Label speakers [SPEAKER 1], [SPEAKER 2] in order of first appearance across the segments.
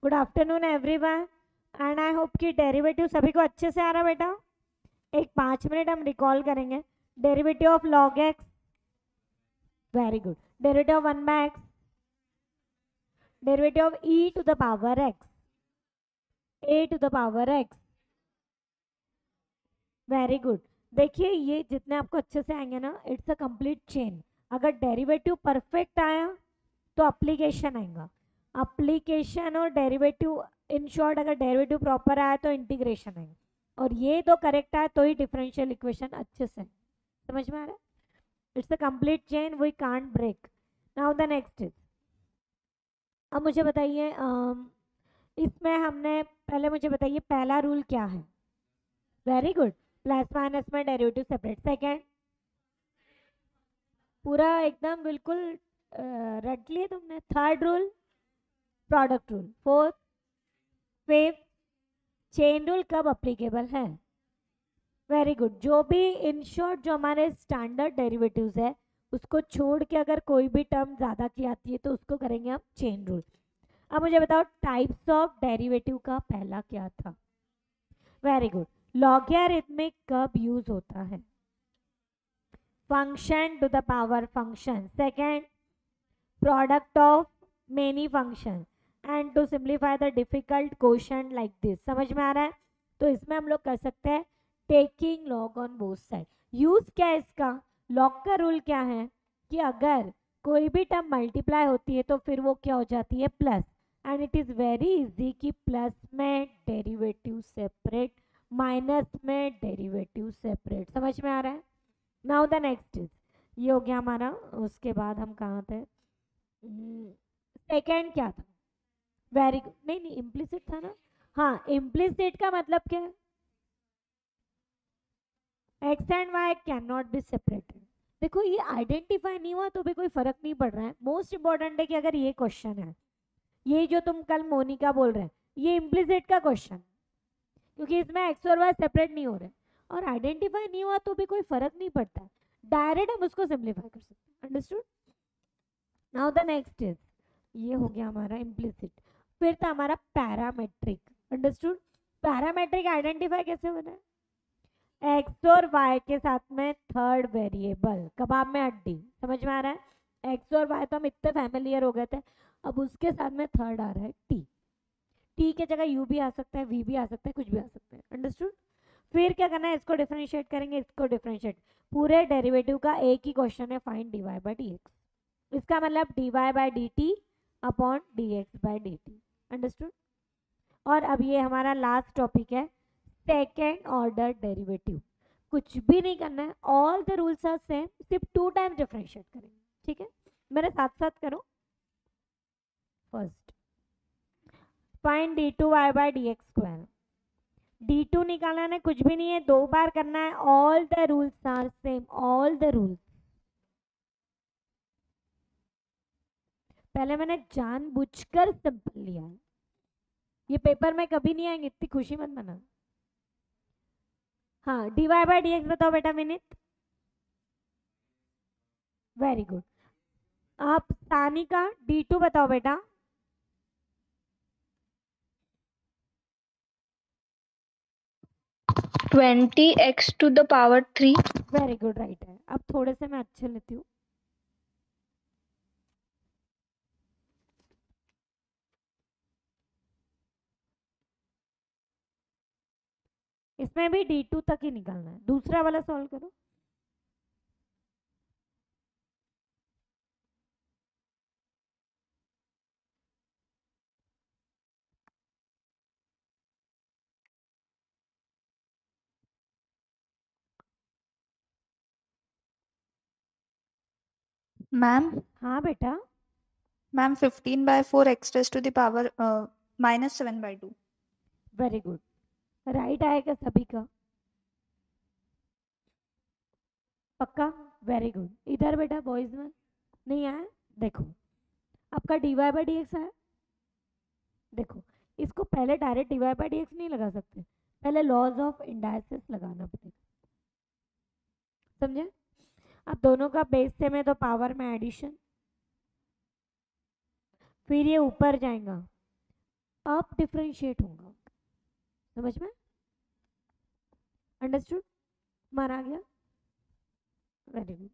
[SPEAKER 1] Good afternoon everyone and I hope कि derivative सभी को अच्छे से आ रहा बेटा। एक 5 मिनट हम रिकॉल करेंगे। Derivative of log x, very good. Derivative of 1/x, derivative of e to the power x, a to the power x, very good. देखिए ये जितने आपको अच्छे से आएंगे ना, इट्स अ कंप्लीट चेन। अगर डेरिवेटिव परफेक्ट आया तो एप्लीकेशन आएगा, एप्लीकेशन और डेरिवेटिव, इन शॉर्ट अगर डेरिवेटिव प्रॉपर आया तो इंटीग्रेशन आएगा, और ये तो करेक्ट आया तो ही डिफरेंशियल इक्वेशन अच्छे से। समझ में आ रहा है? It's a complete chain, we can't break. Now the next is, अब मुझे बताइए इसमें हमने पहले मुझे बताइए पहला रूल क्या है। वेरी गुड, प्लस माइनस में डेरिवेटिव सेपरेट। सेकेंड, पूरा एकदम बिल्कुल रट लिए तुमने। Third rule, product rule. Fourth, fifth, chain rule कब अप्लीकेबल है। Very good. जो भी इन शॉर्ट जो हमारे स्टैंडर्ड डेरिवेटिव्स है उसको छोड़ के अगर कोई भी टर्म ज़्यादा की आती है तो उसको करेंगे हम चेन रूल। अब मुझे बताओ टाइप्स ऑफ डेरिवेटिव का पहला क्या था। वेरी गुड, लॉगरिथमिक कब यूज होता है। Function to the power function. Second, product of many function and to simplify the difficult question like this. समझ में आ रहा है? तो इसमें हम लोग कर सकते हैं taking log on both side. Use क्या है इसका, लॉग का रूल क्या है कि अगर कोई भी टर्म मल्टीप्लाई होती है तो फिर वो क्या हो जाती है, plus. And it is very easy कि प्लस में डेरिवेटिव सेपरेट, माइनस में डेरिवेटिव सेपरेट। समझ में आ रहा है? नाउ द नेक्स्ट इज, ये हो गया हमारा। उसके बाद हम कहाँ थे, सेकेंड क्या था। वेरी गुड, नहीं नहीं इम्प्लिसिट था ना। हाँ, इम्प्लिसिट का मतलब क्या है, x and y can not be separated. देखो ये आइडेंटिफाई नहीं हुआ तो भी कोई फर्क नहीं पड़ रहा है। मोस्ट इंपॉर्टेंट है कि अगर ये क्वेश्चन है, ये जो तुम कल मोनिका बोल रहे हैं, ये इम्प्लिसिट का क्वेश्चन, क्योंकि इसमें एक्स और वाई सेपरेट नहीं हो रहे और आइडेंटिफाई नहीं हुआ तो भी कोई फर्क नहीं पड़ता है, डायरेक्ट हम उसको सिंप्लीफाई कर सकते हैं। Understood? Now the next is, ये हो गया हमारा इम्प्लिसिट। फिर था हमारा पैरामेट्रिक। अंडरस्टूड? पैरामेट्रिक आइडेंटिफाई कैसे होना है, एक्स और वाई के साथ में थर्ड वेरिएबल, कबाब में हड्डी। समझ में आ रहा है? एक्स और वाई तो हम इतने फैमिलियर हो गए थे, अब उसके साथ में थर्ड आ रहा है टी। टी के जगह यू भी आ सकता है, वी भी आ सकता है, कुछ भी आ सकता है। अंडरस्टूड? फिर क्या करना है, इसको डिफरेंशिएट करेंगे, इसको डिफरेंशिएट। पूरे डेरिवेटिव का एक ही क्वेश्चन है, find d Y by D x. इसका मतलब d Y by d t upon d x by d t. Understood? और अब ये हमारा लास्ट टॉपिक है, सेकेंड ऑर्डर डेरिवेटिव। कुछ भी नहीं करना है, all the rules are same, सिर्फ 2 टाइम्स डिफरेंशिएट करेंगे। ठीक है, मेरे साथ साथ करो। First, find d two y by D x square. D two निकालना है, कुछ भी नहीं है, 2 बार करना है। All the rules are same, all the rules. पहले मैंने जानबूझकर सिंपल लिया है, ये पेपर में कभी नहीं आएंगे, इतनी खुशी मत मना। हाँ, d Y by D x बताओ बेटा विनीत। Very good. आप सानिका डी टू बताओ बेटा।
[SPEAKER 2] 20x to the power 3।
[SPEAKER 1] Very good, right है। अब थोड़े से मैं अच्छे लेती हूँ। इसमें भी डी टू तक ही निकालना है, दूसरा वाला सॉल्व करो।
[SPEAKER 2] मैम
[SPEAKER 1] हाँ बेटा,
[SPEAKER 2] ma'am 15/4 x raised to the power -7/2।
[SPEAKER 1] Very good, right आएगा सभी का, पक्का। Very good. इधर बेटा बॉयज में नहीं आया, देखो आपका d Y by D x आया। देखो इसको पहले direct d Y by D x नहीं लगा सकते, पहले लॉज ऑफ इंडाइसिस लगाना पड़ेगा। समझे? अब दोनों का बेस सेम है तो पावर में एडिशन, फिर ये ऊपर जाएगा, अब डिफ्रेंशिएट होगा, समझ में, अंडरस्टूड, माना गया, वेरी गुड।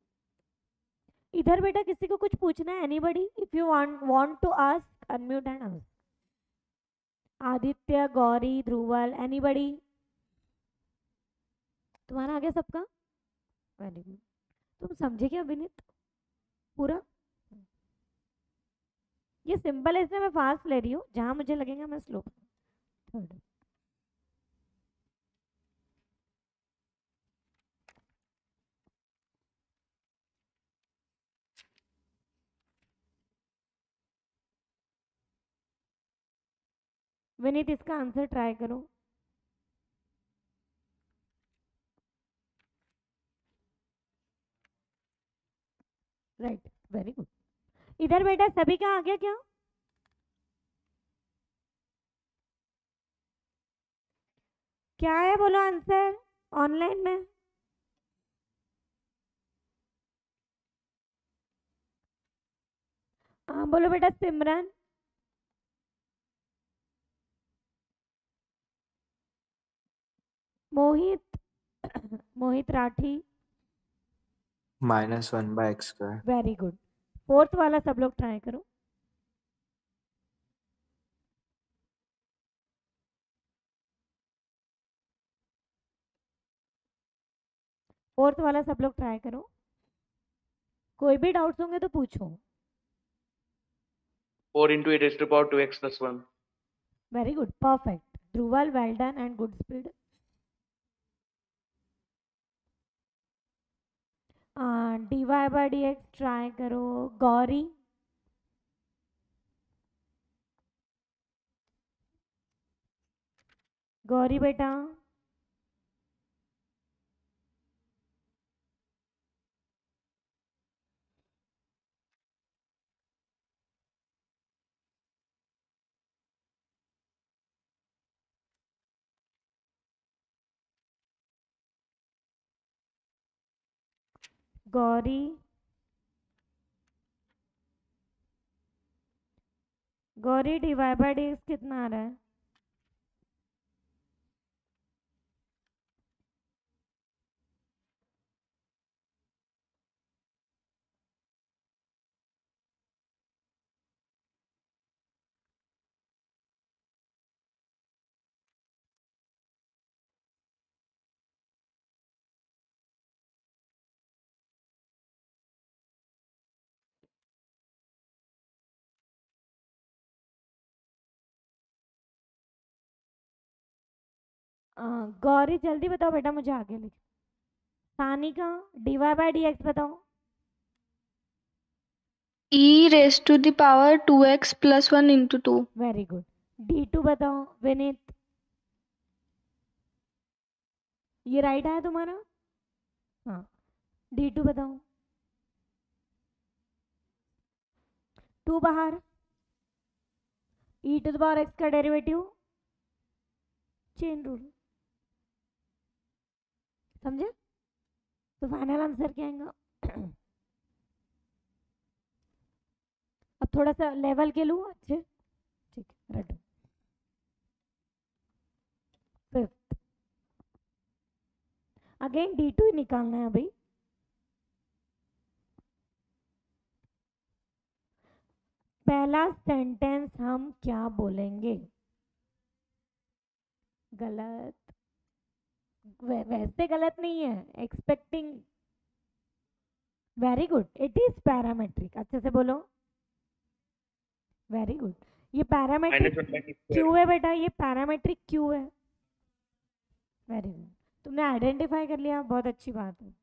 [SPEAKER 1] इधर बेटा किसी को कुछ पूछना है, anybody, if you want to ask unmute and ask. Aditya, Gauri, Dhruval, anybody, तुम्हारा आ गया सबका, वेरी गुड। तुम समझे क्या विनीत पूरा? ये सिंपल है इसलिए मैं फास्ट ले रही हूँ, जहां मुझे लगेगा मैं स्लो। थर्ड, विनीत इसका आंसर ट्राई करो। Right, very good. इधर बेटा सभी का आ गया क्या? क्या है बोलो आंसर ऑनलाइन में? हाँ बोलो बेटा, Simran, Mohit, Mohit Rathi,
[SPEAKER 3] -1/x²।
[SPEAKER 1] Very good. Fourth वाला सब लोग ट्राई करो। फोर्थ वाला सब लोग ट्राई करो, कोई भी डाउट्स होंगे तो पूछो।
[SPEAKER 4] 4 into 8 raised to the power 2x plus 1.
[SPEAKER 1] Very good, perfect, Dhruval, well done and good speed. dy/dx try करो, गौरी, गौरी बेटा, गौरी, गौरी dy/dx कितना आ रहा है? गौरी जल्दी बताओ बेटा, मुझे आगे लिख। सानिका, dy/dx बताओ।
[SPEAKER 2] e raised to the power 2x plus 1 into 2.
[SPEAKER 1] Very good. d2 बताओ विनीत। ये राइट आया तुम्हारा? हाँ, d2 बताओ। 2 बाहर, e⁻x का डेरिवेटिव, चेन रूल, समझे? तो फाइनल आंसर क्या आएगा? अब थोड़ा सा लेवल के लूँ अच्छे, ठीक है, रटो। फिफ्थ, अगेन d2 ही निकालना है अभी। पहला सेंटेंस हम क्या बोलेंगे? गलत, वैसे गलत नहीं है, expecting, very good, it is parametric, अच्छे से बोलो, वेरी गुड। ये पैरामेट्रिक क्यों है बेटा? ये पैरामेट्रिक क्यों है? वेरी गुड, तुमने आइडेंटिफाई कर लिया, बहुत अच्छी बात है।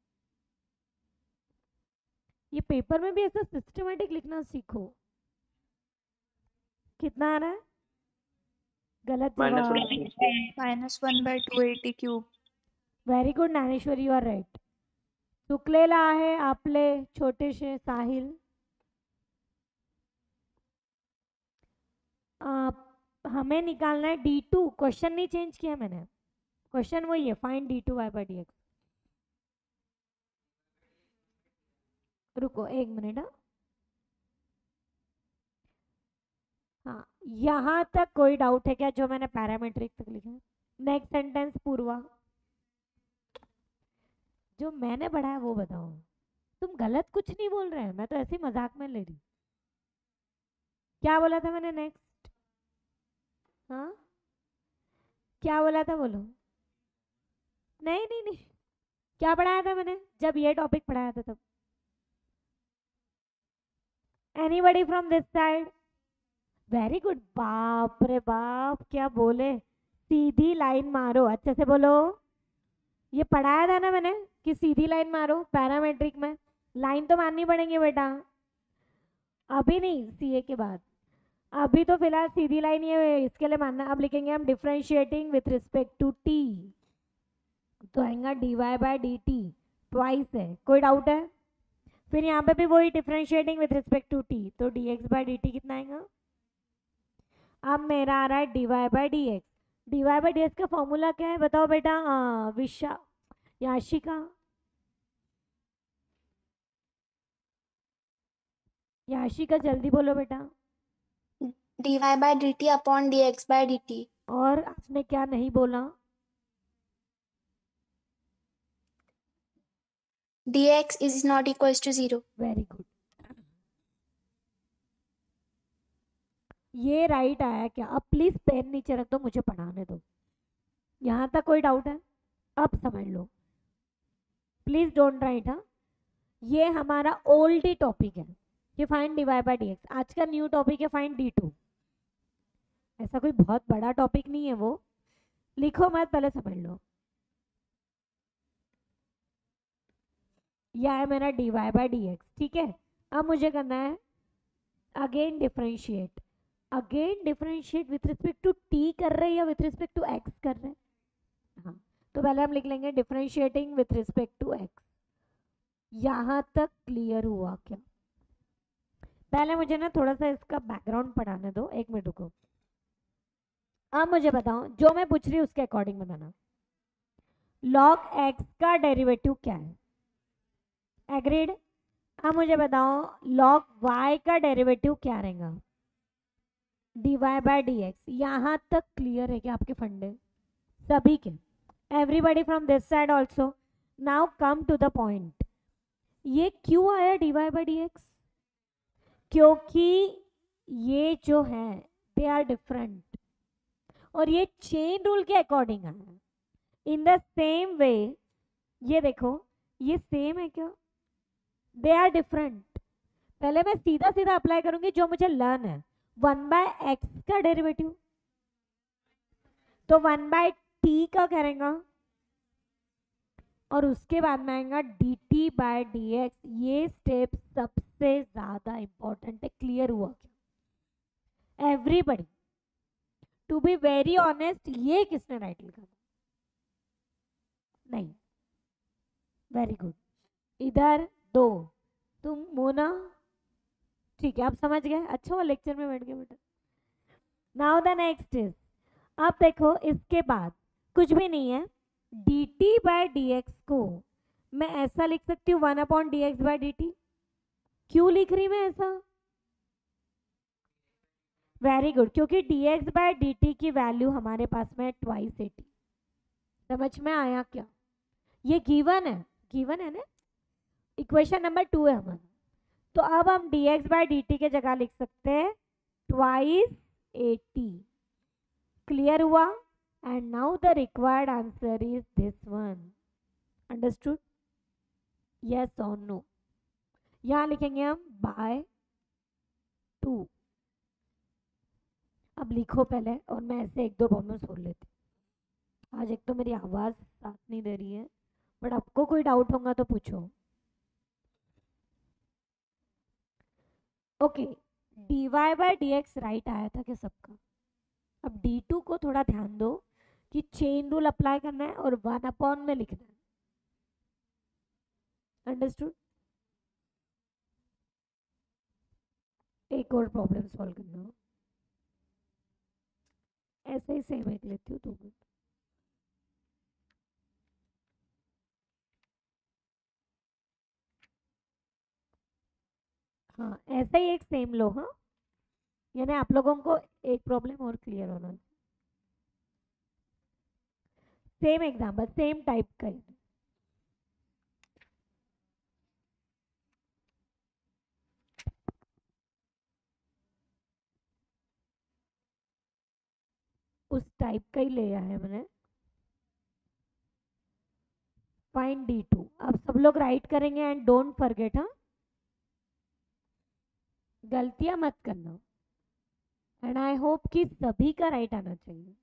[SPEAKER 1] ये पेपर में भी ऐसा सिस्टमेटिक लिखना सीखो। कितना आ रहा है? गलत जवाब,
[SPEAKER 2] -1/280 cube.
[SPEAKER 1] Very good Dnyaneshwari, you are right. सुकलेला आहे आपले छोटेसे साहिल। हमें निकालना है d2, क्वेश्चन नहीं चेंज किया मैंने, क्वेश्चन वही है, फाइंड d2/dx। रुको एक मिनट, हाँ, यहाँ तक कोई डाउट है क्या जो मैंने पैरामीट्रिक तक लिखा है? नेक्स्ट सेंटेंस पूर्वा, जो मैंने पढ़ा है वो बताओ। तुम गलत कुछ नहीं बोल रहे हैं, मैं तो ऐसे ही मजाक में ले रही। क्या बोला था मैंने नेक्स्ट? हाँ, क्या बोला था बोलो। नहीं नहीं नहीं, क्या पढ़ाया था मैंने जब ये टॉपिक पढ़ाया था तब? Anybody from this side? Very good, बाप रे बाप क्या बोले। सीधी लाइन मारो, अच्छे से बोलो। ये पढ़ाया था ना मैंने कि सीधी लाइन मारो पैरामेट्रिक में। लाइन तो मारनी पड़ेगी बेटा, अभी नहीं, सीए के बाद। अभी तो फिलहाल सीधी लाइन ये इसके लिए मानना। अब लिखेंगे हम differentiating with respect to t, तो आएगा dy by d t, twice है। कोई डाउट है? फिर यहाँ पे भी वही differentiating with respect to t, तो dx बाय डी टी कितना आएगा? अब मेरा आ रहा है dy by d x. dy by d x का फॉर्मूला क्या है बताओ बेटा? विशा, याशिका, याशिका जल्दी बोलो बेटा।
[SPEAKER 3] dy by dt upon dx by dt.
[SPEAKER 1] और आपने क्या नहीं बोला?
[SPEAKER 3] dx is not equals to 0.
[SPEAKER 1] Very good, ये राइट आया क्या? अब प्लीज पेन नीचे रख दो, मुझे पढ़ाने दो। यहाँ तक कोई डाउट है? अब समझ लो, प्लीज डोंट राइट। हाँ, ये हमारा ओल्ड टॉपिक है, ये find dy by d x. आज का न्यू टॉपिक है फाइंड d2। ऐसा कोई बहुत बड़ा टॉपिक नहीं है वो, लिखो मत, पहले समझ लो। यह है मेरा dy बाय डी एक्स, ठीक है। अब मुझे करना है again differentiate. Again differentiate with respect to t कर रहे हैं या विथ रिस्पेक्ट टू x कर रहे हैं? हाँ, तो पहले हम लिख लेंगे differentiating with respect to x। यहाँ तक क्लियर हुआ क्या? पहले मुझे ना थोड़ा सा इसका बैकग्राउंड पढ़ाने दो, एक मिनट रुको। अब मुझे बताओ, जो मैं पूछ रही हूँ उसके अकॉर्डिंग बताना। log x का डेरिवेटिव क्या है? एग्रीड। अब मुझे बताओ log y का डेरिवेटिव क्या रहेगा? dy by d x. यहाँ तक क्लियर है क्या आपके फंडे सभी के? Everybody from this side also. Now come to the point. ये क्यों आया dy बाय डी एक्स? क्योंकि ये जो है दे आर डिफरेंट, और ये चेन रूल के अकॉर्डिंग आया। इन द सेम वे ये देखो, ये सेम है क्या? They are different. पहले मैं सीधा सीधा अप्लाई करूंगी जो मुझे लर्न है। 1 बाय एक्स का डेरिवेटिव, तो 1 बाय टी का करेंगे, और उसके बाद में आएगा d t by d x. ये स्टेप सबसे ज्यादा इंपॉर्टेंट है। क्लियर हुआ क्या everybody? To be very honest, ये किसने राइट लिखा था? नहीं, वेरी गुड। इधर दो, तुम मोना, ठीक है, आप समझ गए। अच्छा हुआ लेक्चर में बैठ गए बेटा। नाउ द नेक्स्ट इज, अब देखो इसके बाद कुछ भी नहीं है। D t by d x को मैं ऐसा लिख सकती हूँ 1 upon d x by d t. क्यों लिख रही मैं ऐसा? वेरी गुड, क्योंकि dx बाय dt की वैल्यू हमारे पास में ट्वाइस 80। समझ में आया क्या? ये गिवन है ना, इक्वेशन नंबर 2 है हमारा। तो अब हम dx बाय dt के जगह लिख सकते हैं ट्वाइस 80। क्लियर हुआ? And now the required answer is this one. Understood? Yes और नो? यहाँ लिखेंगे हम बाय 2। अब लिखो पहले, और मैं ऐसे एक दो प्रॉब्लम्स बोल लेती। आज एक तो मेरी आवाज़ साथ नहीं दे रही है, बट आपको कोई डाउट होगा तो पूछो। Okay, dy by d x right आया था क्या सबका? अब d2 को थोड़ा ध्यान दो कि चेन रूल अप्लाई करना है और 1 अपॉन में लिखना है। अंडरस्टूड? एक और प्रॉब्लम सॉल्व करना, ऐसे ही सेम एक लेती हूँ 2 मिनट। हाँ, ऐसे ही एक सेम लो। हाँ, यानी आप लोगों को एक प्रॉब्लम और क्लियर होना। सेम एग्जाम्पल, सेम टाइप का ही। उस टाइप का ही ले आया है मैंने। Find D2। अब सब लोग राइट करेंगे एंड डोंट फॉरगेट, हाँ, गलतियां मत करना। एंड आई होप कि सभी का राइट आना चाहिए।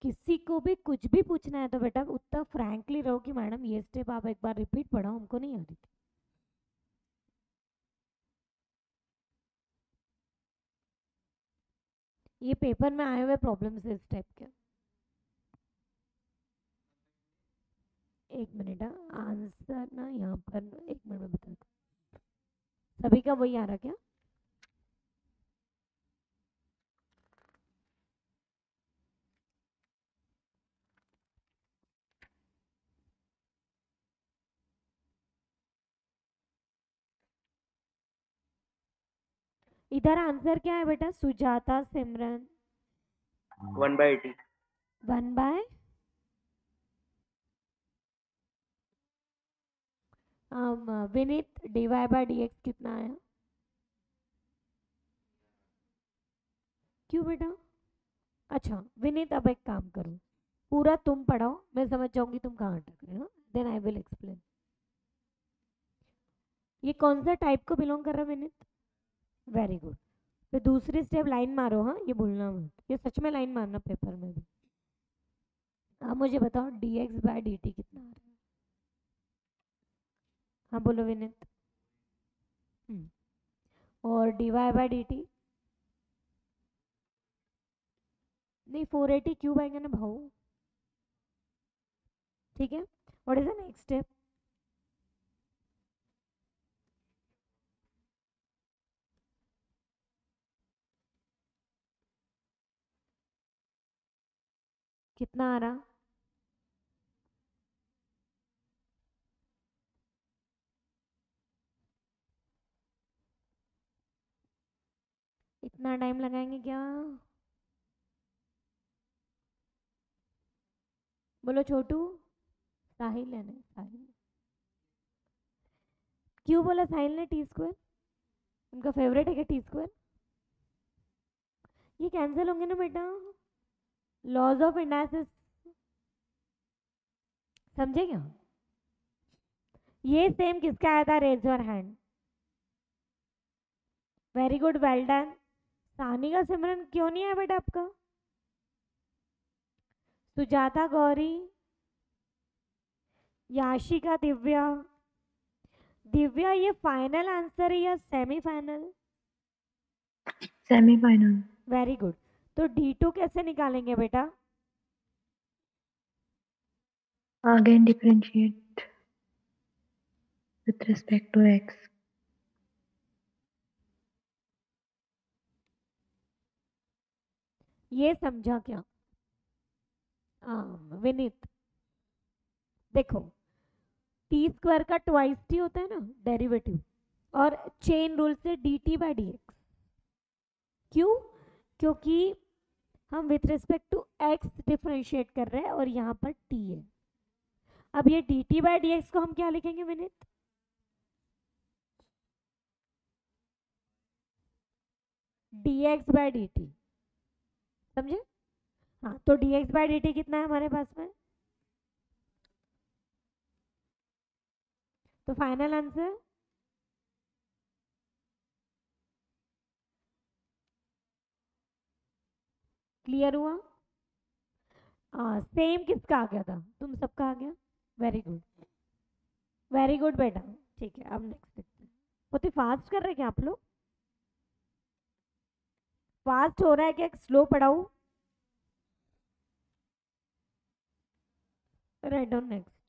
[SPEAKER 1] किसी को भी कुछ भी पूछना है तो बेटा उतना फ्रैंकली रहो कि मैडम ये स्टेप आप एक बार रिपीट पढ़ाओ, हमको नहीं आ रही थी। ये पेपर में आए हुए प्रॉब्लम्स है इस टाइप के। एक मिनट, आंसर ना यहाँ पर एक मिनट में बता दो। सभी का वही आ रहा क्या? इधर आंसर क्या है बेटा? सुजाता, सिमरन
[SPEAKER 4] 1/80.
[SPEAKER 1] 1 bye Vineet Dibai bye dx कितना आया? क्यों बेटा? अच्छा विनीत, अब एक काम करो, पूरा तुम पढ़ाओ, मैं समझ जाऊंगी तुम कहाँ अटक रहे हो, देन आई विल एक्सप्लेन। ये कौन सा टाइप को बिलोंग कर रहा है विनीत? Very good. फिर दूसरी स्टेप लाइन मारो, हाँ, ये भूलना मत, ये सच में लाइन मारना पेपर में भी। आप मुझे बताओ dx बाय dt कितना आ रहा है? हाँ बोलो विनीत। और dy बाय dt? नहीं 480 क्यूब आएंगे ना भाऊ। ठीक है, what is the next step? कितना आ रहा? इतना टाइम लगाएंगे क्या? बोलो छोटू। साहिल है ना? साहिल। क्यों बोला साहिल ने टी स्क्वायर? उनका फेवरेट है क्या टी स्क्वायर? ये कैंसिल होंगे ना बेटा, लॉज ऑफ इंडासिस, समझे क्या? ये सेम किसका आया था? Raise your hand. Very good, well done. Sanika Simran क्यों नहीं आया बेटा आपका? सुजाता, गौरी, याशिका, दिव्या। दिव्या ये फाइनल आंसर है या सेमीफाइनल?
[SPEAKER 2] सेमीफाइनल।
[SPEAKER 1] Very good. तो D2 कैसे निकालेंगे बेटा?
[SPEAKER 2] Again differentiate with respect to x.
[SPEAKER 1] ये समझा क्या? विनीत देखो, टी स्क्वायर का ट्वाइस टी होता है ना डेरिवेटिव, और चेन रूल से dt बाय dx। क्यों? क्योंकि हम with respect to x differentiate कर रहे हैं और यहाँ पर t है। अब ये dt बाय dx को हम क्या लिखेंगे विनीत? dx बाय dt, समझे? हाँ, तो dx बाय dt कितना है हमारे पास में? तो फाइनल आंसर क्लियर हुआ? सेम किसका आ गया था? तुम सबका आ गया। वेरी गुड, वेरी गुड बेटा। ठीक है, अब नेक्स्ट देखते हैं। बहुत ही फास्ट कर रहे क्या आप लोग? फास्ट हो रहा है क्या, स्लो पढ़ाऊं? Right on next.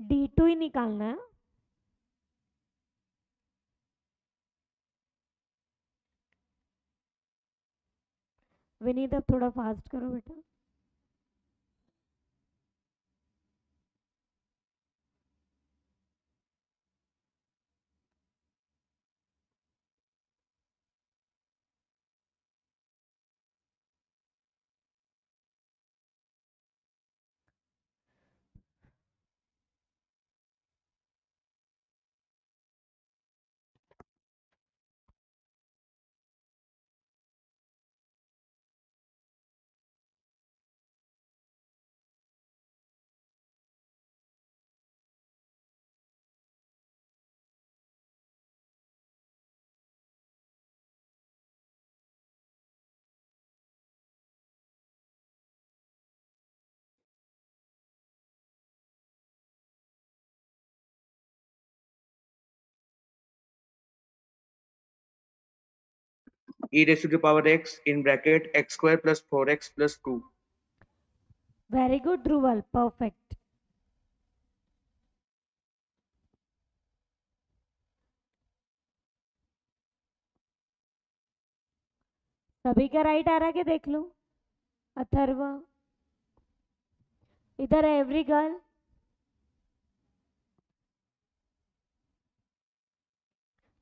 [SPEAKER 1] D2 ही निकालना है। विनीत अब थोड़ा फास्ट करो बेटा।
[SPEAKER 4] e raised to the power x in bracket x square plus 4x plus 2.
[SPEAKER 1] Very good Dhruval, perfect. सभी का राइट आ रहा है कि देख लो। अथर्व, इधर है एवरी गर्ल।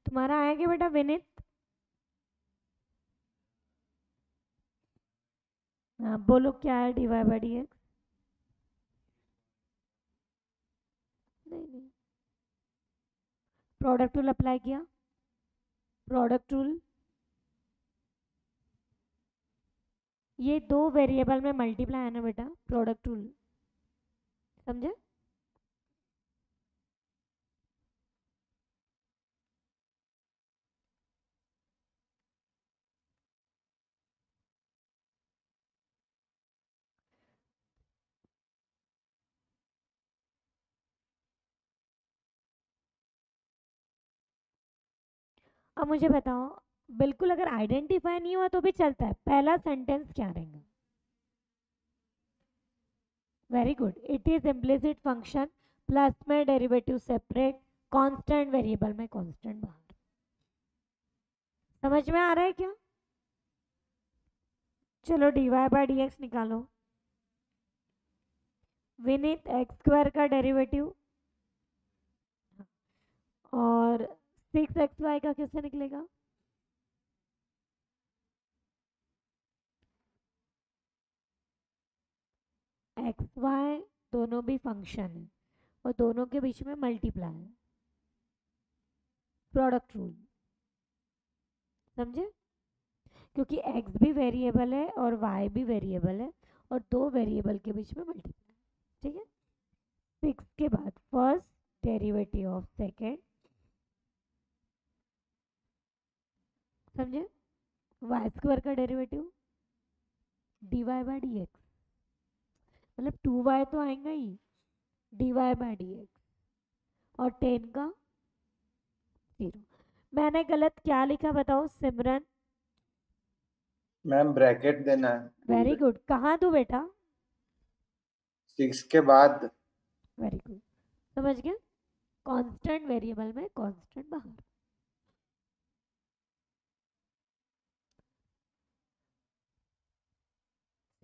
[SPEAKER 1] तुम्हारा आएगा बेटा विनीत? हाँ बोलो क्या है डीवाई बाई डी एक्स? नहीं, प्रोडक्ट रूल अप्लाई किया। प्रोडक्ट रूल, ये दो वेरिएबल में मल्टीप्लाई है ना बेटा, प्रोडक्ट रूल, समझे? अब मुझे बताओ, बिल्कुल अगर आइडेंटिफाई नहीं हुआ तो भी चलता है, पहला सेंटेंस क्या रहेगा? Very good, it is implicit function, plus में डेरिवेटिव सेपरेट, कांस्टेंट वेरिएबल में कांस्टेंट बाहर। समझ में आ रहा है क्या? चलो डीवाई बाई डी एक्स निकालो। विनीत एक्स स्क्वायर का डेरिवेटिव और 6xy का कैसे निकलेगा? एक्स वाई दोनों भी फंक्शन है और दोनों के बीच में मल्टीप्लाई है, प्रोडक्ट रूल, समझे? क्योंकि x भी वेरिएबल है और y भी वेरिएबल है और दो वेरिएबल के बीच में मल्टीप्लाई, ठीक है? 6 के बाद फर्स्ट डेरिवेटिव ऑफ सेकेंड, समझे? वाई स्क्वायर का derivative D Y by D X, मतलब 2y तो आएगा ही, D Y by D X और 10 का 0। मैंने गलत क्या लिखा बताओ सिमरन?
[SPEAKER 5] मैम ब्रैकेट देना है।
[SPEAKER 1] वेरी गुड, कहाँ दो बेटा?
[SPEAKER 5] 6 के बाद।
[SPEAKER 1] वेरी गुड, समझ गया? कांस्टेंट वेरिएबल में कांस्टेंट बाहर।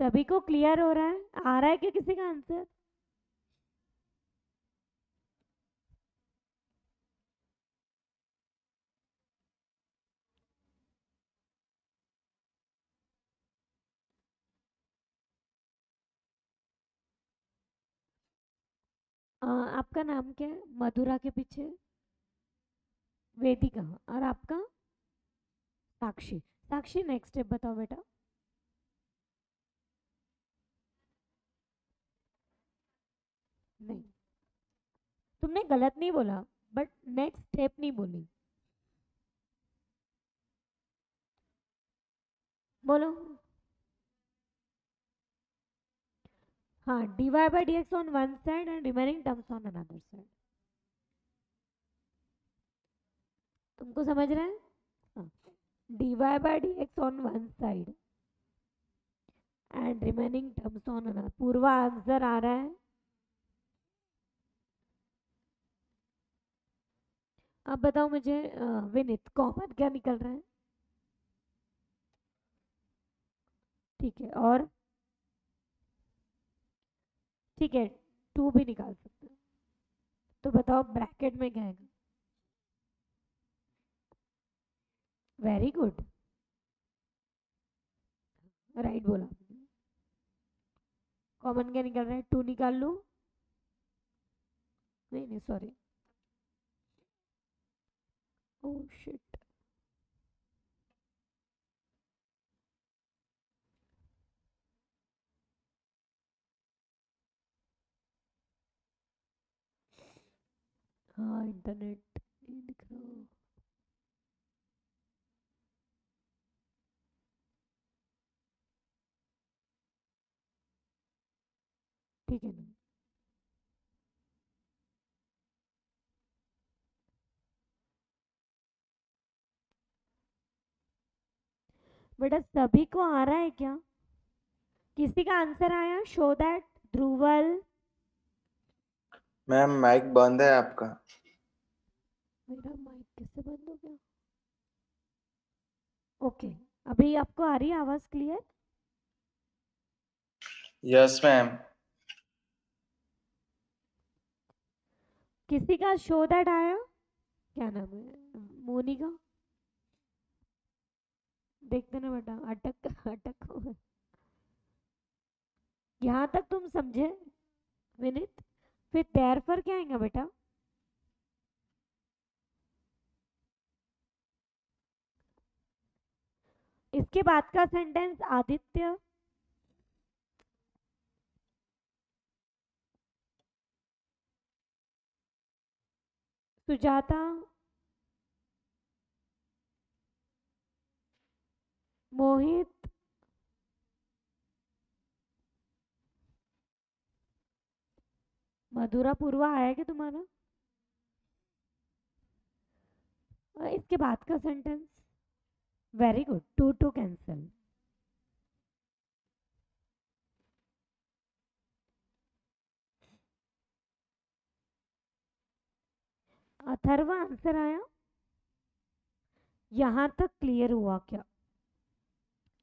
[SPEAKER 1] सभी को क्लियर हो रहा है? आ रहा है क्या किसी का आंसर? आपका नाम क्या है मधुरा के पीछे? वेदिका। और आपका? साक्षी। साक्षी नेक्स्ट स्टेप बताओ बेटा। नहीं, तुमने गलत नहीं बोला, बट नेक्स्ट स्टेप नहीं बोली। बोलो। हाँ, dy by dx on one side and remaining terms on another side। तुमको समझ रहे हैं? हाँ, dy by dx on one side and remaining terms on another। Purva answer आ रहा है? अब बताओ मुझे विनीत, कॉमन क्या निकल रहा है? ठीक है, और ठीक है 2 भी निकाल सकते हैं। तो बताओ ब्रैकेट में क्या आएगा? वेरी गुड, राइट बोला। कॉमन क्या निकल रहा है? 2 निकाल लो। नहीं नहीं सॉरी, ओह शिट, हाँ इंटरनेट नहीं दिख रहा। ठीक है ना, बेटा सभी को आ रहा है क्या? किसी का आंसर आया? Show that. Dhruval,
[SPEAKER 5] ma'am mic बंद है आपका।
[SPEAKER 1] मेरा माइक कैसे बंद हो गया? ओके, अभी आपको आ रही है आवाज क्लियर?
[SPEAKER 5] Yes ma'am.
[SPEAKER 1] किसी का शो दैट आया? क्या नाम है? मोनिका, देखते ना बेटा, अटक अटक हो गए। यहाँ तक तुम समझे विनीत? फिर देयर पर क्या आएगा बेटा? इसके बाद का सेंटेंस आदित्य, सुजाता, मोहित, मधुरा, पूर्वा आया क्या तुम्हारा? इसके बाद का sentence, very good, 2 two cancel. Atharva answer आया? यहां तक क्लियर हुआ क्या?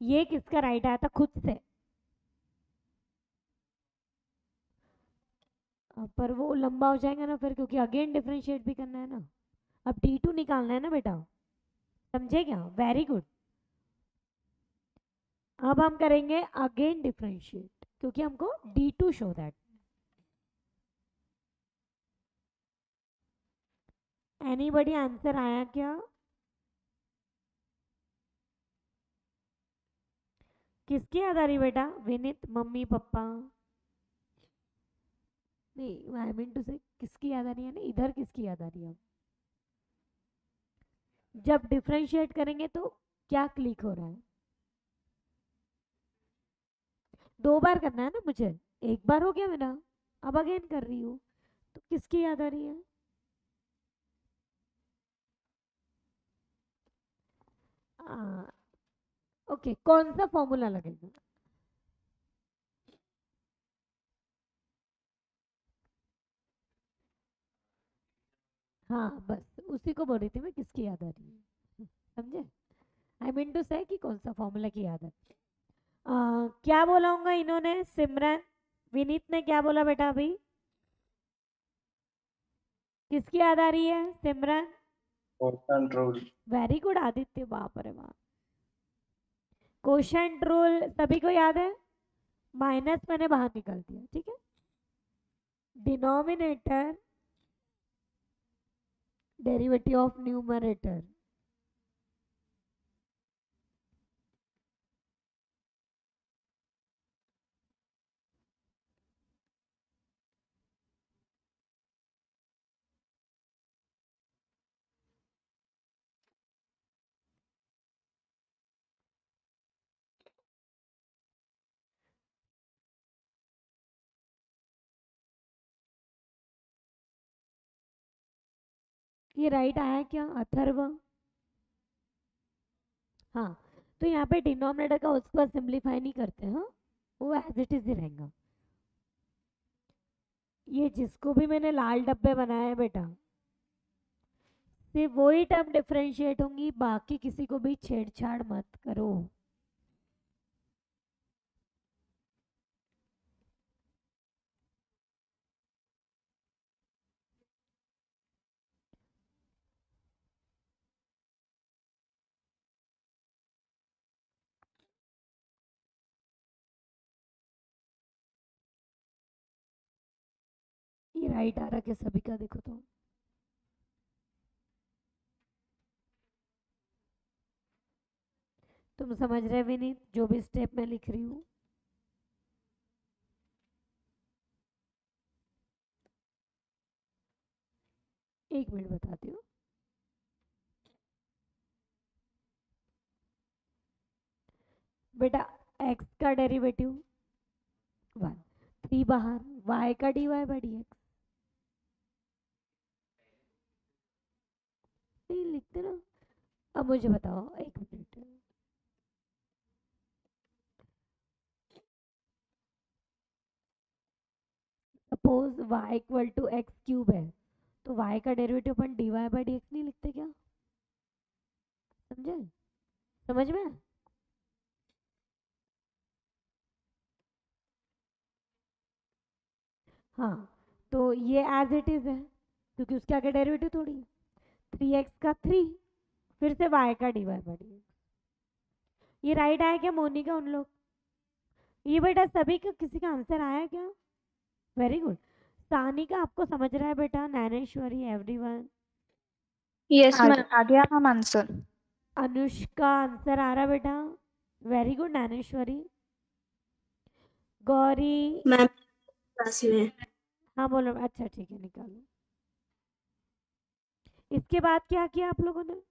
[SPEAKER 1] ये किसका राइट आया था खुद से? पर वो लंबा हो जाएगा ना फिर, क्योंकि अगेन डिफरेंशिएट भी करना है ना। अब D2 निकालना है ना बेटा, समझे क्या? Very good. अब हम करेंगे अगेन डिफरेंशिएट, क्योंकि हमको D2 show that. Anybody answer आया क्या? किसकी याद आ रही बेटा? Vineet, mummy papa? नहीं, आई मीन टू से किसकी याद आ रही है ना, इधर किसकी याद आ रही है? जब डिफरेंशिएट करेंगे तो क्या क्लिक हो रहा है? 2 बार करना है ना मुझे, 1 बार हो गया मेरा, अब अगेन कर रही हूँ, तो किसकी याद आ रही है? ओके, कौन सा फॉर्मूला लगेगा? हाँ बस उसी को बोल रही थी मैं, किसकी याद आ रही है, समझे? आई मीन टू से कि कौन सा फॉर्मूला की याद है। क्या बोला होगा इन्होंने? सिमरन, विनीत ने क्या बोला बेटा अभी? किसकी याद आ रही है? Simran,
[SPEAKER 5] quotient rule.
[SPEAKER 1] Very good Aditya, बाप रे बाप। क्वोशंट रूल सभी को याद है? माइनस मैंने बाहर निकाल दिया, ठीक है। डिनोमिनेटर डेरिवेटिव ऑफ न्यूमरेटर, ये राइट आया क्या अथर्व? हाँ, तो यहाँ पे डिनोमिनेटर का उसके बाद सिंप्लीफाई नहीं करते, हाँ वो एज इट इज ही रहेगा। ये जिसको भी मैंने लाल डब्बे बनाए हैं बेटा, सिर्फ वही टर्म डिफरेंशिएट होंगी, बाकी किसी को भी छेड़छाड़ मत करो। ये राइट आ रहा क्या सभी का? देखो तो तुम समझ रहे भी नहीं जो भी स्टेप मैं लिख रही हूँ। एक मिनट बताती हूँ। बेटा x का डेरिवेटिव 1, 3 बाहर, y का dy बाई dx नहीं लिखते ना। अब मुझे बताओ एक minute, suppose y equal to x cube है तो y का डेरिवेटिव अपन dy बाई dx नहीं लिखते क्या? समझे? समझ में? हाँ, तो ये एज इट इज है क्योंकि उसके आगे डेरिवेटिव थोड़ी है। 3x का 3, फिर से y का dy बाई dx। ये राइट आया क्या मोनिका उन लोग? ये बेटा सभी का किसी का आंसर आया क्या? Very good. सानिका आपको समझ रहा है बेटा? नैनेश्वरी, एवरीवन?
[SPEAKER 3] Yes, ma'am.
[SPEAKER 2] आ गया मैम आंसर।
[SPEAKER 1] अनुष्का आंसर आ रहा बेटा? Very good Naineshwari. Gauri?
[SPEAKER 3] Ma'am class में।
[SPEAKER 1] हाँ बोलो। अच्छा ठीक है निकालो। इसके बाद क्या किया आप लोगों ने?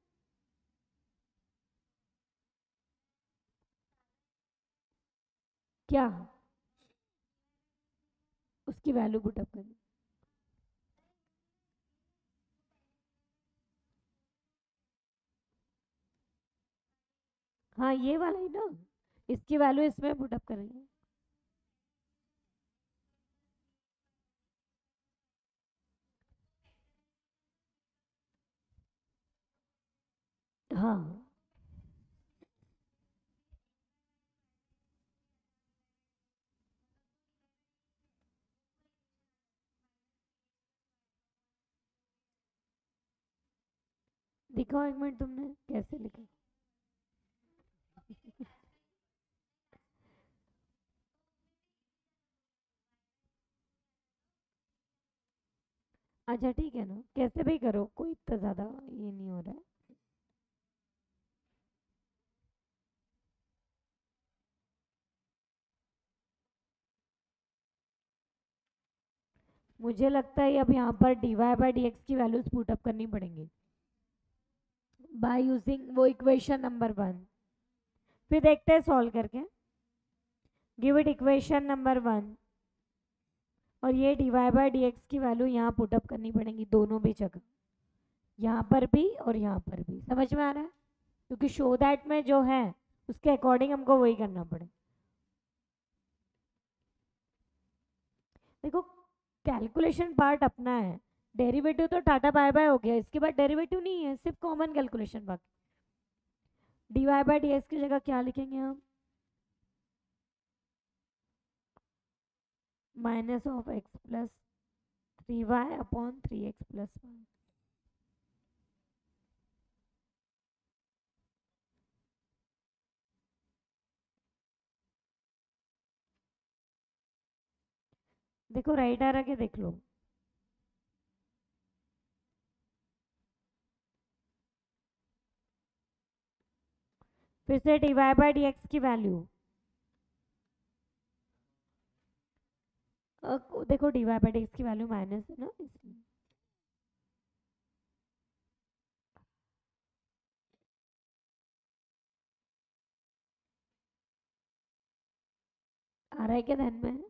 [SPEAKER 1] क्या? उसकी वैल्यू पुटअप करनी। हाँ ये वाला ही ना, इसकी वैल्यू इसमें पुटअप करेंगे। हाँ दिखाओ एक मिनट तुमने कैसे लिखा। अच्छा ठीक है ना, कैसे भी करो, कोई इतना ज़्यादा ये नहीं हो रहा है। मुझे लगता है अब यहाँ पर dy बाई dx की वैल्यूज पुटअप करनी पड़ेंगी बाय यूजिंग वो इक्वेशन नंबर 1। फिर देखते हैं सॉल्व करके। गिव इट इक्वेशन नंबर 1 और ये dy बाई dx की वैल्यू यहाँ पुटअप करनी पड़ेंगी दोनों भी जगह, यहाँ पर भी और यहाँ पर भी। समझ में आ रहा है? क्योंकि शो दैट में जो है उसके अकॉर्डिंग हमको वही करना पड़े। देखो कैलकुलेशन पार्ट अपना है, डेरिवेटिव तो टाटा बाय बाय हो गया, इसके बाद डेरिवेटिव नहीं है, सिर्फ कॉमन कैलकुलेशन बाकी। dy बाई dx की जगह क्या लिखेंगे हम? Minus of x plus 3y upon 3x plus 1। देखो राइट आ रहा क्या देख लो। फिर से dy बाई dx की वैल्यू देखो dy बाई dx की वैल्यू माइनस है ना इसलिए। आ रहा है क्या ध्यान में?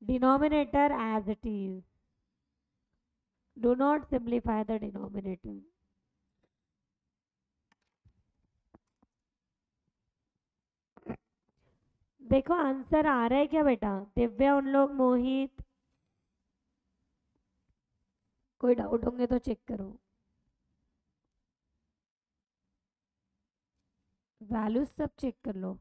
[SPEAKER 1] Denominator as it is, do not simplify the denominator. देखो आंसर आ रहा है क्या बेटा? दिव्या उन लोग, मोहित, कोई डाउट होंगे तो चेक करो। वैल्यूज सब चेक कर लो।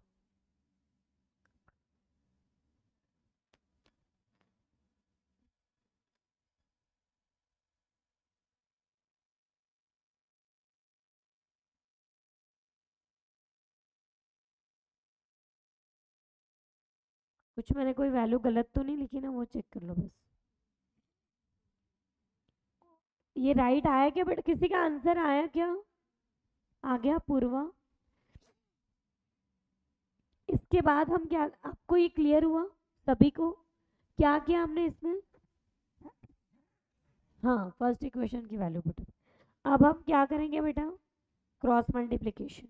[SPEAKER 1] कुछ मैंने कोई वैल्यू गलत तो नहीं लिखी ना, वो चेक कर लो बस। ये राइट आया क्या बेटा? किसी का आंसर आया क्या? आ गया पूर्वा। इसके बाद हम क्या, आपको ये क्लियर हुआ सभी को क्या किया हमने इसमें? हाँ, फर्स्ट इक्वेशन की वैल्यू पुट। अब हम क्या करेंगे बेटा? Cross multiplication.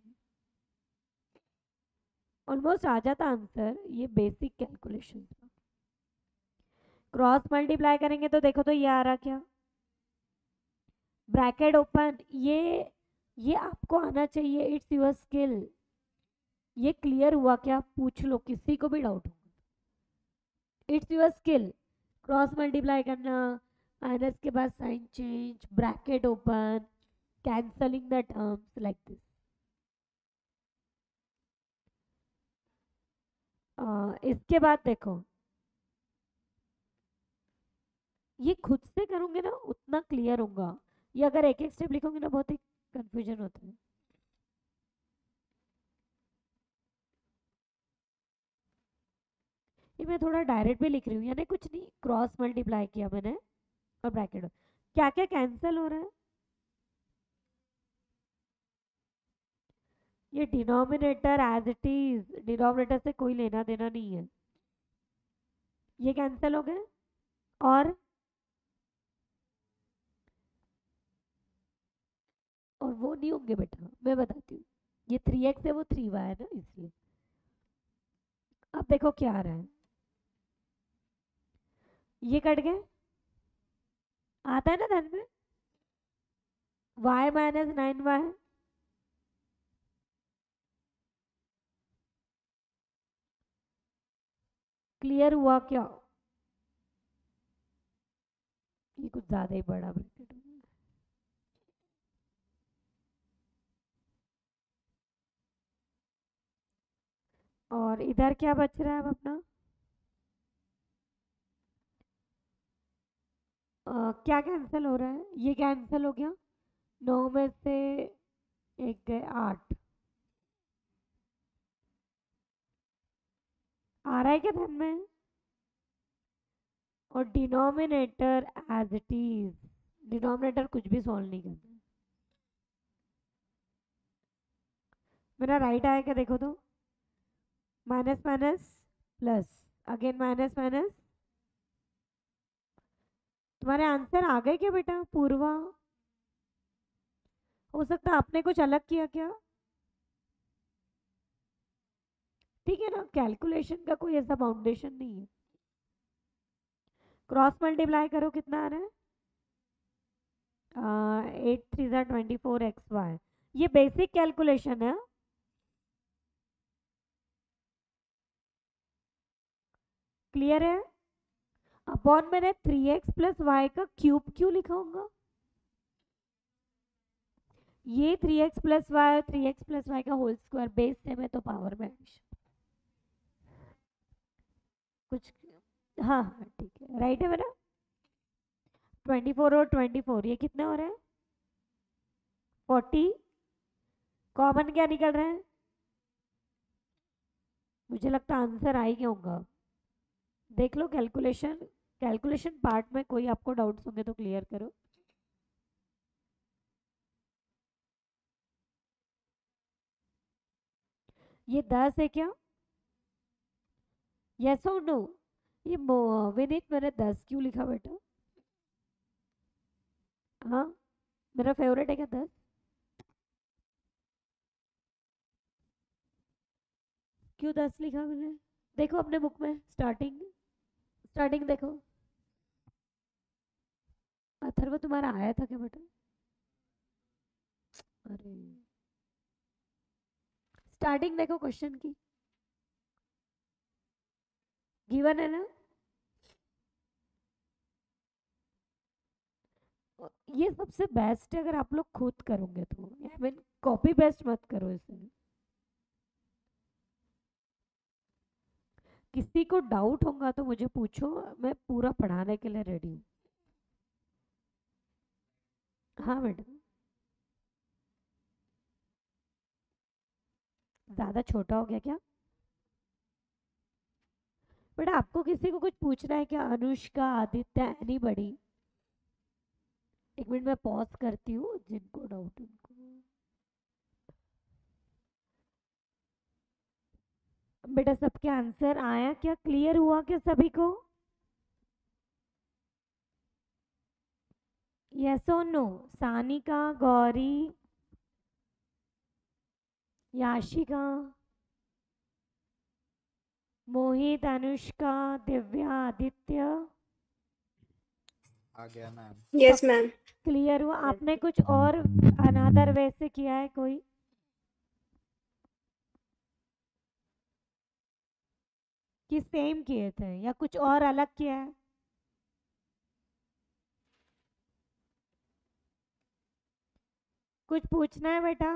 [SPEAKER 1] ऑलमोस्ट आ जाता आंसर, ये बेसिक कैलकुलेशन। क्रॉस मल्टीप्लाई करेंगे तो देखो तो ये आ रहा क्या? Bracket open. ये आपको आना चाहिए, इट्स योर स्किल। ये क्लियर हुआ क्या? पूछ लो, किसी को भी डाउट होगा, it's your skill. Cross multiply करना, माइनस के बाद sign change, bracket open, cancelling the terms like this. इसके बाद देखो, ये खुद से करोगे ना उतना क्लियर होगा, ये अगर एक एक स्टेप लिखोगे ना बहुत ही कंफ्यूजन होता है। ये मैं थोड़ा डायरेक्ट भी लिख रही हूँ, यानी कुछ नहीं, क्रॉस मल्टीप्लाई किया मैंने और ब्रैकेट। क्या क्या कैंसिल हो रहा है? ये denominator as it is, denominator से कोई लेना देना नहीं है, ये कैंसिल हो गए। और वो नहीं होंगे बेटा, मैं बताती हूँ, ये 3x है वो 3y है ना, इसलिए। अब देखो क्या आ रहा है, ये कट गए, आता है ना ध्यान में, y माइनस 9y। क्लियर हुआ क्या? ये कुछ ज्यादा ही बड़ा ब्रैकेट हो गया। और इधर क्या बच रहा है अब अपना? क्या कैंसिल हो रहा है? ये कैंसिल हो गया, 9 में से 1 गए 8। आ रहा है क्या ध्यान में? और denominator as it is, denominator कुछ भी सॉल्व नहीं करना। मेरा राइट आया क्या देखो तो? Minus minus plus, again minus minus. तुम्हारे आंसर आ गए क्या बेटा? पूर्वा, हो सकता है आपने कुछ अलग किया क्या? ठीक है ना, कैलकुलेशन का कोई ऐसा बाउंडेशन नहीं है। क्रॉस मल्टीप्लाई करो, कितना आ रहा है? 8 3 24xy। ये बेसिक कैलकुलेशन है। क्लियर है? अपॉन मैंने 3x प्लस वाई का क्यूब क्यों लिखा होगा? ये 3x plus y, 3x plus y का होल स्क्वायर, बेस सेम है तो पावर में एडिशन कुछ। हाँ हाँ ठीक है, राइट है मेरा। 24 और 24 ये कितना हो रहा है? 40। कॉमन क्या निकल रहा है? मुझे लगता है आंसर आ ही गया होगा। देख लो कैलकुलेशन, कैलकुलेशन पार्ट में कोई आपको डाउट्स होंगे तो क्लियर करो। ये 10 है क्या? यस और नो? ये विनीत मैंने 10 क्यों लिखा बेटा? हाँ, मेरा फेवरेट है क्या 10? क्यों 10 लिखा मैंने? देखो अपने बुक में स्टार्टिंग, स्टार्टिंग देखो। अथर्व तुम्हारा आया था क्या बेटा? अरे, स्टार्टिंग देखो क्वेश्चन की, गिवन है ना। ये सबसे बेस्ट है अगर आप लोग खुद करोगे तो, आई मीन कॉपी पेस्ट मत करो इसे। किसी को डाउट होगा तो मुझे पूछो, मैं पूरा पढ़ाने के लिए रेडी हूँ। हाँ मैडम, ज्यादा छोटा हो गया क्या बेटा? आपको किसी को कुछ पूछना है क्या? अनुष्का, आदित्य, एनीबॉडी? एक मिनट मैं पॉज करती हूँ जिनको डाउट उनको। बेटा सबके आंसर आया क्या, क्लियर हुआ क्या सभी को? यस और नो? सानिका, गौरी, याशिका, मोहित, अनुष्का, दिव्या, आदित्य,
[SPEAKER 6] आ गया मैम।
[SPEAKER 3] Yes, ma'am.
[SPEAKER 1] क्लियर हुआ? आपने कुछ और अनदर वे से किया है कोई? कि सेम किए थे या कुछ और अलग किया है? कुछ पूछना है बेटा?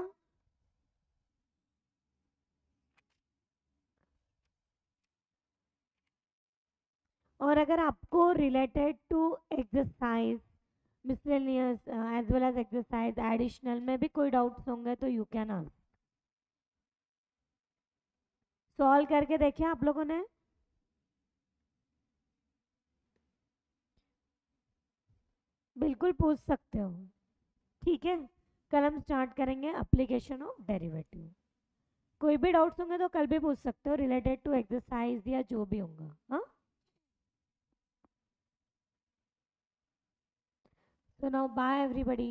[SPEAKER 1] और अगर आपको related to exercise miscellaneous as well as exercise additional में भी कोई डाउट्स होंगे तो यू कैन आस्क। सॉल्व करके देखिए आप लोगों ने? बिल्कुल पूछ सकते हो, ठीक है। कल हम स्टार्ट करेंगे एप्लीकेशन ऑफ डेरिवेटिव। कोई भी डाउट्स होंगे तो कल भी पूछ सकते हो रिलेटेड टू एक्सरसाइज या जो भी होगा। हाँ, so now bye everybody.